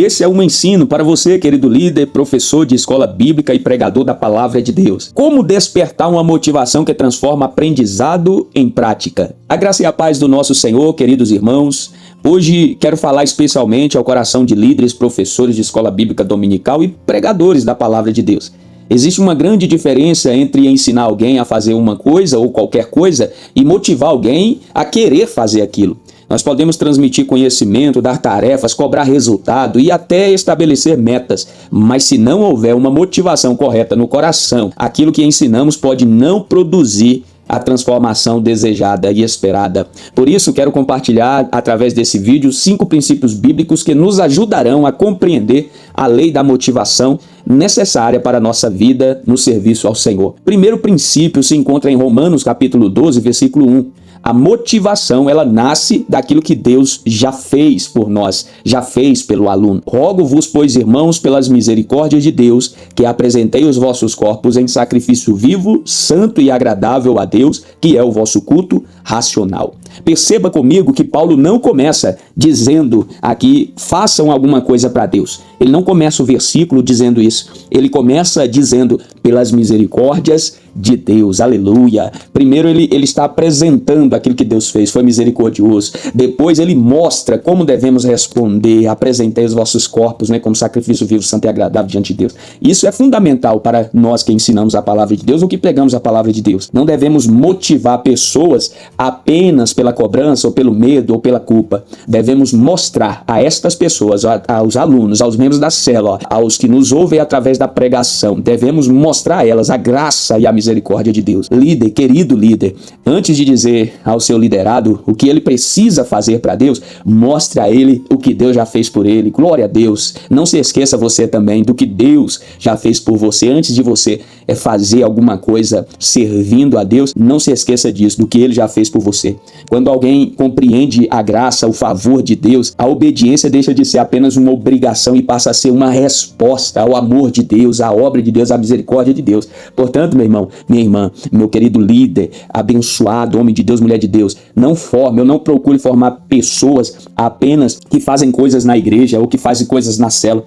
Esse é um ensino para você, querido líder, professor de escola bíblica e pregador da palavra de Deus. Como despertar uma motivação que transforma aprendizado em prática? A graça e a paz do nosso Senhor, queridos irmãos. Hoje quero falar especialmente ao coração de líderes, professores de escola bíblica dominical e pregadores da palavra de Deus. Existe uma grande diferença entre ensinar alguém a fazer uma coisa ou qualquer coisa e motivar alguém a querer fazer aquilo. Nós podemos transmitir conhecimento, dar tarefas, cobrar resultado e até estabelecer metas, mas se não houver uma motivação correta no coração, aquilo que ensinamos pode não produzir a transformação desejada e esperada. Por isso, quero compartilhar através desse vídeo 5 princípios bíblicos que nos ajudarão a compreender a lei da motivação necessária para a nossa vida no serviço ao Senhor. Primeiro princípio se encontra em Romanos capítulo 12, versículo 1. A motivação, ela nasce daquilo que Deus já fez por nós, já fez pelo aluno. Rogo-vos, pois, irmãos, pelas misericórdias de Deus, que apresentei os vossos corpos em sacrifício vivo, santo e agradável a Deus, que é o vosso culto racional. Perceba comigo que Paulo não começa dizendo aqui, façam alguma coisa para Deus. Ele não começa o versículo dizendo isso. Ele começa dizendo, pelas misericórdias de Deus, aleluia. Primeiro ele está apresentando aquilo que Deus fez, foi misericordioso. Depois ele mostra como devemos responder, apresentei os vossos corpos, como sacrifício vivo, santo e agradável diante de Deus. Isso é fundamental para nós que ensinamos a palavra de Deus ou que pregamos a palavra de Deus. Não devemos motivar pessoas apenas pela cobrança ou pelo medo ou pela culpa. Devemos mostrar a estas pessoas, aos alunos, aos membros da célula, aos que nos ouvem através da pregação, devemos mostrar a elas a graça e a misericórdia de Deus. Líder, querido líder, antes de dizer ao seu liderado o que ele precisa fazer para Deus, mostre a ele o que Deus já fez por ele. Glória a Deus. Não se esqueça você também do que Deus já fez por você. Antes de você fazer alguma coisa servindo a Deus, não se esqueça disso, do que ele já fez por você. Quando alguém compreende a graça, o favor de Deus, a obediência deixa de ser apenas uma obrigação e passa a ser uma resposta ao amor de Deus, à obra de Deus, à misericórdia de Deus. Portanto, meu irmão, minha irmã, meu querido líder, abençoado, homem de Deus, mulher de Deus, não procure formar pessoas apenas que fazem coisas na igreja ou que fazem coisas na célula.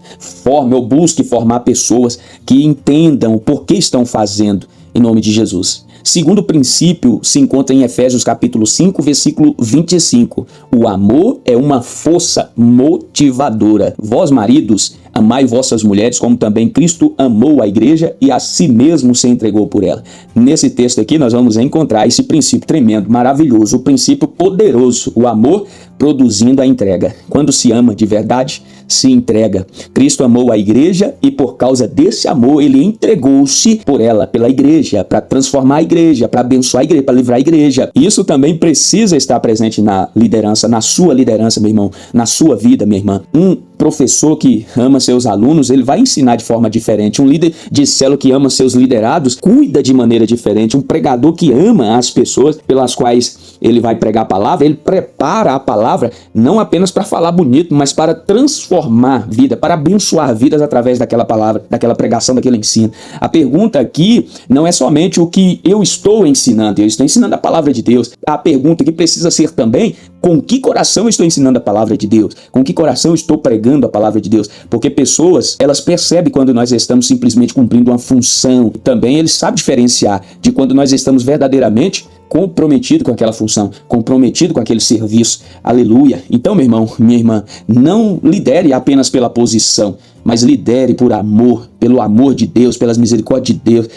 Busque formar pessoas que entendam por que estão fazendo, em nome de Jesus. Segundo princípio se encontra em Efésios capítulo 5, versículo 25. O amor é uma força motivadora. Vós, maridos, amai vossas mulheres como também Cristo amou a igreja e a si mesmo se entregou por ela. Nesse texto aqui nós vamos encontrar esse princípio tremendo, maravilhoso, o princípio poderoso, o amor produzindo a entrega. Quando se ama de verdade, se entrega. Cristo amou a igreja e por causa desse amor ele entregou-se por ela, pela igreja, para transformar a igreja, para abençoar a igreja, para livrar a igreja. Isso também precisa estar presente na liderança, na sua liderança, meu irmão, na sua vida, minha irmã. Um professor que ama seus alunos, ele vai ensinar de forma diferente. Um líder de célula que ama seus liderados, cuida de maneira diferente. Um pregador que ama as pessoas pelas quais ele vai pregar a palavra, ele prepara a palavra não apenas para falar bonito, mas para transformar vida, para abençoar vidas através daquela palavra, daquela pregação, daquele ensino. A pergunta aqui não é somente o que eu estou ensinando, eu estou ensinando a palavra de Deus. A pergunta que precisa ser também, com que coração eu estou ensinando a palavra de Deus? Com que coração eu estou pregando a palavra de Deus? Porque pessoas, elas percebem quando nós estamos simplesmente cumprindo uma função. Também eles sabem diferenciar de quando nós estamos verdadeiramente comprometido com aquela função, comprometido com aquele serviço. Aleluia. Então, meu irmão, minha irmã, não lidere apenas pela posição, mas lidere por amor, pelo amor de Deus, pelas misericórdias de Deus,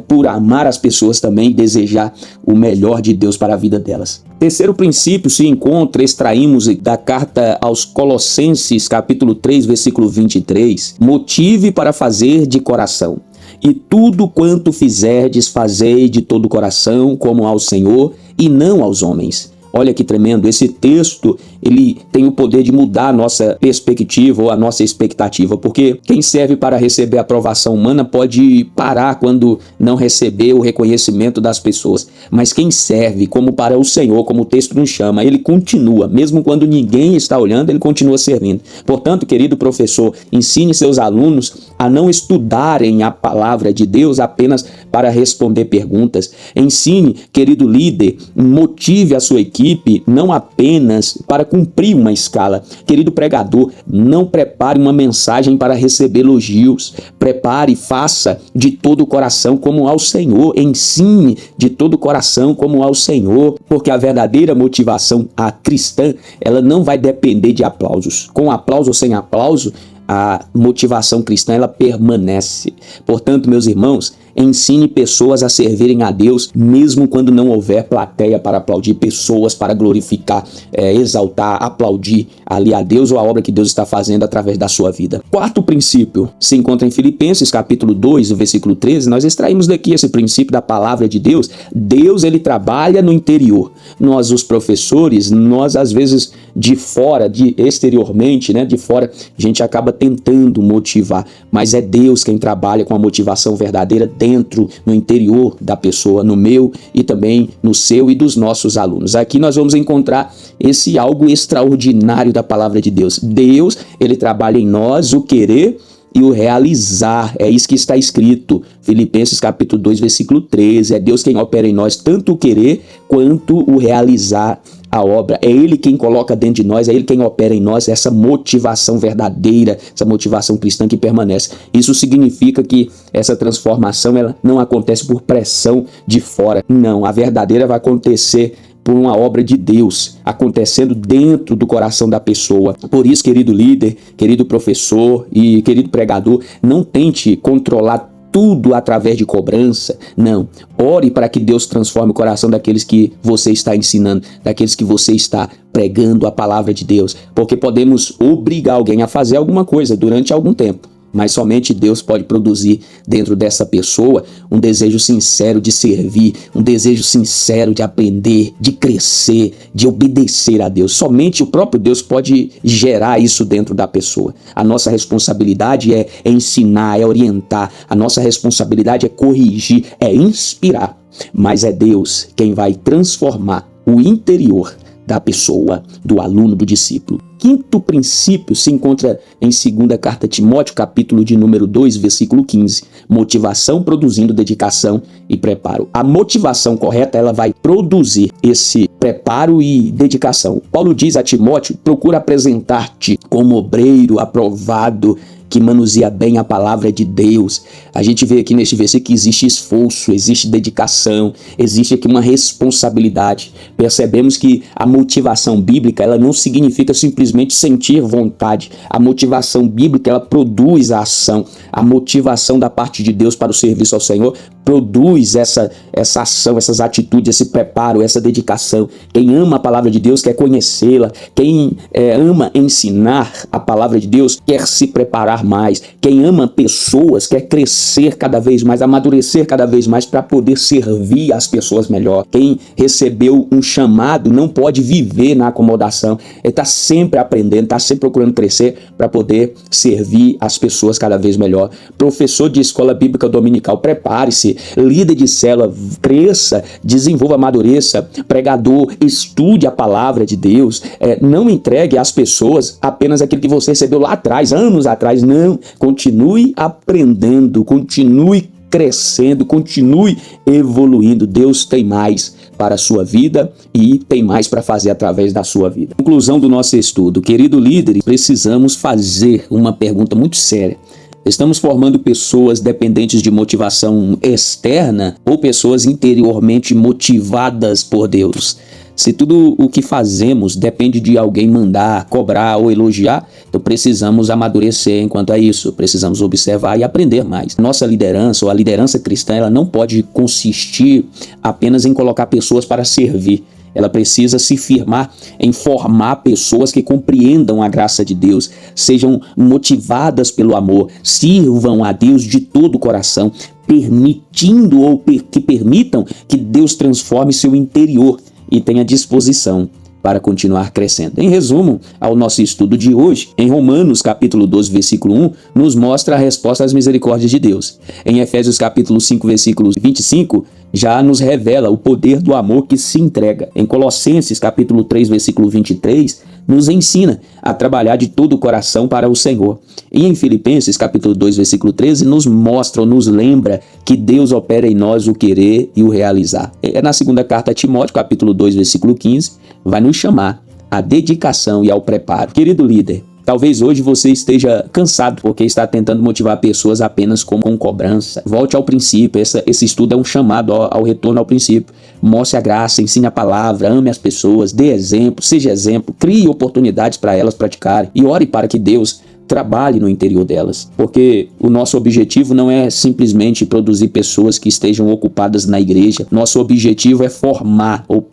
por amar as pessoas também e desejar o melhor de Deus para a vida delas. Terceiro princípio se encontra, extraímos da carta aos Colossenses, capítulo 3, versículo 23. Motive para fazer de coração. E tudo quanto fizerdes, fazei de todo o coração, como ao Senhor, e não aos homens. Olha que tremendo, esse texto, ele tem o poder de mudar a nossa perspectiva ou a nossa expectativa, porque quem serve para receber a aprovação humana pode parar quando não receber o reconhecimento das pessoas, mas quem serve como para o Senhor, como o texto nos chama, ele continua, mesmo quando ninguém está olhando, ele continua servindo. Portanto, querido professor, ensine seus alunos a não estudarem a palavra de Deus apenas para responder perguntas. Ensine, querido líder, motive a sua equipe não apenas para cumprir uma escala. Querido pregador, não prepare uma mensagem para receber elogios. Prepare e faça de todo o coração como ao Senhor. Ensine de todo o coração como ao Senhor, porque a verdadeira motivação cristã, ela não vai depender de aplausos. Com aplauso ou sem aplauso, a motivação cristã ela permanece. Portanto, meus irmãos, ensine pessoas a servirem a Deus, mesmo quando não houver plateia para aplaudir, pessoas para glorificar, exaltar, aplaudir ali a Deus ou a obra que Deus está fazendo através da sua vida. Quarto princípio se encontra em Filipenses capítulo 2, versículo 13. Nós extraímos daqui esse princípio da palavra de Deus. Deus, ele trabalha no interior. Nós, os professores, nós às vezes de fora, exteriormente, de fora, a gente acaba tentando motivar, mas é Deus quem trabalha com a motivação verdadeira dentro, no interior da pessoa, no meu e também no seu e dos nossos alunos. Aqui nós vamos encontrar esse algo extraordinário da palavra de Deus. Deus, ele trabalha em nós o querer e o realizar. É isso que está escrito, Filipenses capítulo 2, versículo 13. É Deus quem opera em nós tanto o querer quanto o realizar a obra. É Ele quem coloca dentro de nós, é Ele quem opera em nós essa motivação verdadeira, essa motivação cristã que permanece. Isso significa que essa transformação ela não acontece por pressão de fora. Não, a verdadeira vai acontecer por uma obra de Deus acontecendo dentro do coração da pessoa. Por isso, querido líder, querido professor e querido pregador, não tente controlar tudo através de cobrança. Não. Ore para que Deus transforme o coração daqueles que você está ensinando, daqueles que você está pregando a palavra de Deus. Porque podemos obrigar alguém a fazer alguma coisa durante algum tempo, mas somente Deus pode produzir dentro dessa pessoa um desejo sincero de servir, um desejo sincero de aprender, de crescer, de obedecer a Deus. Somente o próprio Deus pode gerar isso dentro da pessoa. A nossa responsabilidade é ensinar, é orientar. A nossa responsabilidade é corrigir, é inspirar. Mas é Deus quem vai transformar o interior da pessoa, do aluno, do discípulo. Quinto princípio se encontra em 2ª carta a Timóteo, capítulo de número 2, versículo 15. Motivação produzindo dedicação e preparo. A motivação correta, ela vai produzir esse preparo e dedicação. Paulo diz a Timóteo: procura apresentar-te como obreiro aprovado, que manuseia bem a palavra de Deus. A gente vê aqui neste versículo que existe esforço, existe dedicação, existe aqui uma responsabilidade. Percebemos que a motivação bíblica, ela não significa simplesmente sentir vontade. A motivação bíblica, ela produz a ação. A motivação da parte de Deus para o serviço ao Senhor produz essa ação, essas atitudes, esse preparo, essa dedicação. Quem ama a palavra de Deus quer conhecê-la. Quem ama ensinar a palavra de Deus quer se preparar mais. Quem ama pessoas quer crescer cada vez mais, amadurecer cada vez mais para poder servir as pessoas melhor. Quem recebeu um chamado não pode viver na acomodação. Ele está sempre aprendendo, está sempre procurando crescer para poder servir as pessoas cada vez melhor. Professor de escola bíblica dominical, prepare-se. Líder de célula, cresça, desenvolva, amadureça. Pregador, estude a palavra de Deus. Não entregue às pessoas apenas aquilo que você recebeu lá atrás, anos atrás. Não, continue aprendendo, continue crescendo, continue evoluindo. Deus tem mais para a sua vida e tem mais para fazer através da sua vida. Conclusão do nosso estudo. Querido líder, precisamos fazer uma pergunta muito séria. Estamos formando pessoas dependentes de motivação externa ou pessoas interiormente motivadas por Deus? Se tudo o que fazemos depende de alguém mandar, cobrar ou elogiar, então precisamos amadurecer enquanto a isso, precisamos observar e aprender mais. Nossa liderança ou a liderança cristã, ela não pode consistir apenas em colocar pessoas para servir. Ela precisa se firmar em formar pessoas que compreendam a graça de Deus, sejam motivadas pelo amor, sirvam a Deus de todo o coração, permitindo ou que permitam que Deus transforme seu interior e tenha disposição para continuar crescendo. Em resumo, ao nosso estudo de hoje, em Romanos capítulo 12, versículo 1, nos mostra a resposta às misericórdias de Deus. Em Efésios capítulo 5, versículo 25, já nos revela o poder do amor que se entrega. Em Colossenses capítulo 3, versículo 23, nos ensina a trabalhar de todo o coração para o Senhor. E em Filipenses capítulo 2, versículo 13, nos mostra ou nos lembra que Deus opera em nós o querer e o realizar. Na segunda carta a Timóteo, capítulo 2, versículo 15, vai nos chamar à dedicação e ao preparo. Querido líder, talvez hoje você esteja cansado porque está tentando motivar pessoas apenas com cobrança. Volte ao princípio. Esse estudo é um chamado ao retorno ao princípio. Mostre a graça, ensine a palavra, ame as pessoas, dê exemplo, seja exemplo, crie oportunidades para elas praticarem e ore para que Deus trabalhe no interior delas, porque o nosso objetivo não é simplesmente produzir pessoas que estejam ocupadas na igreja. Nosso objetivo é formar, ou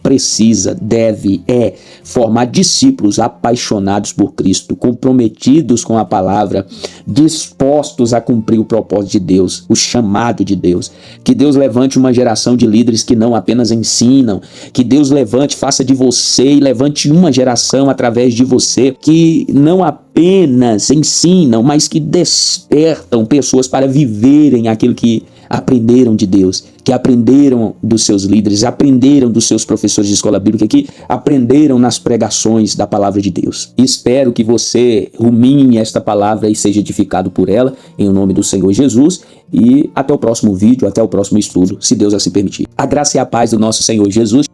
deve formar discípulos apaixonados por Cristo, comprometidos com a palavra, dispostos a cumprir o propósito de Deus, o chamado de Deus. Que Deus levante uma geração de líderes que não apenas ensinam, que Deus levante, faça de você e levante uma geração através de você que não apenas ensinam, mas que despertam pessoas para viverem aquilo que aprenderam de Deus, que aprenderam dos seus líderes, aprenderam dos seus professores de escola bíblica, que aprenderam nas pregações da palavra de Deus. Espero que você rumine esta palavra e seja edificado por ela, em nome do Senhor Jesus, e até o próximo vídeo, até o próximo estudo, se Deus assim permitir. A graça e a paz do nosso Senhor Jesus